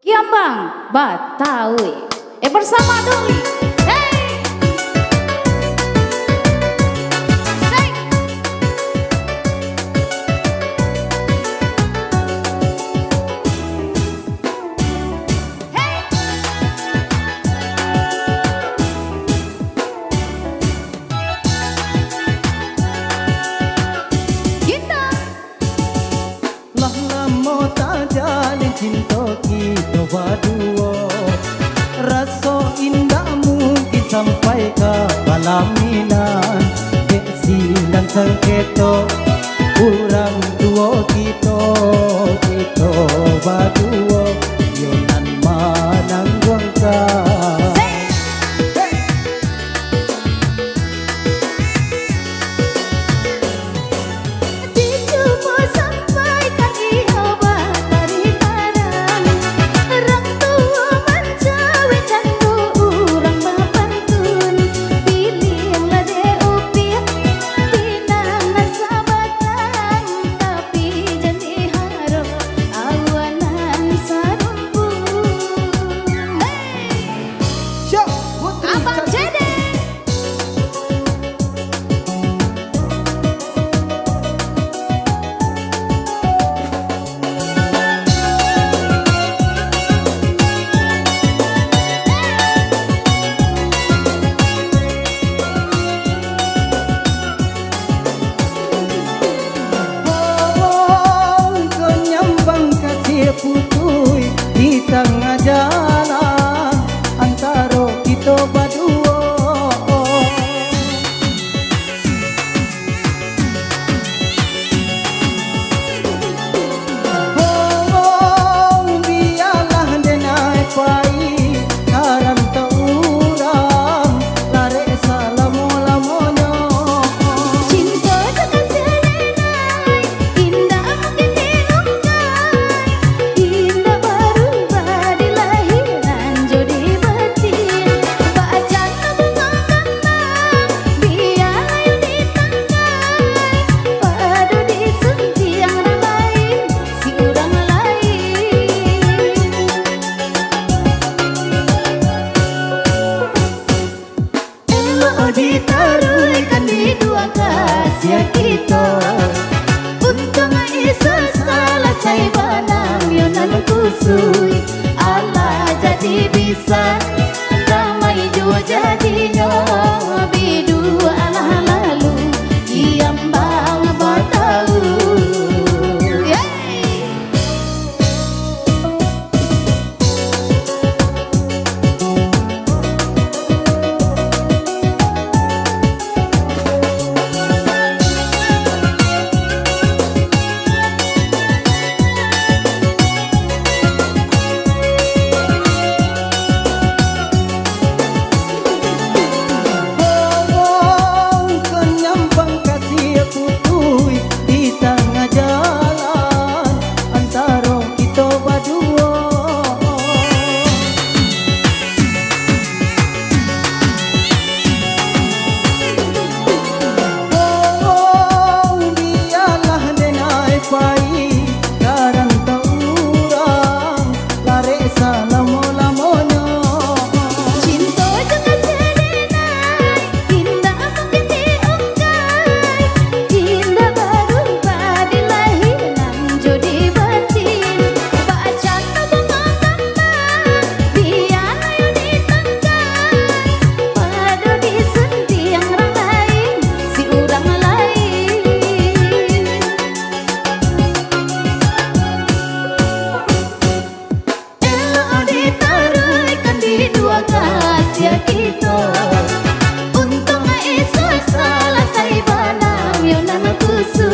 Kiambang Batawi bersama Duli. Hey! Say! Hey! Kita lah lamo tak jalin cinta kita berdua, rasa indah mungkin sampai ke palaminan. Dek silang sengketo kurang tua kita berdua, yonan manang guangka. Putui di tengah jalan antara kita berdua. Oh, biarlah denai pai karam taurang lare salamo-lamonyo. cinta dengan serenai indah mungkin diungkai, indah berubah di lahiran jodi batin. Bacaan bunga kembang biar ayu ditangkai, padu disuntiang orang lain si orang lain. Elok ditaruhkan di dua kasih kita, untung isa salah saya banang yonan kusui. Allah jadi bisa damai jua jadinya bidu Allah lalu Kiambang Batawi. Yeay! Kasih kita untung isa salah saya banang yonan kusui.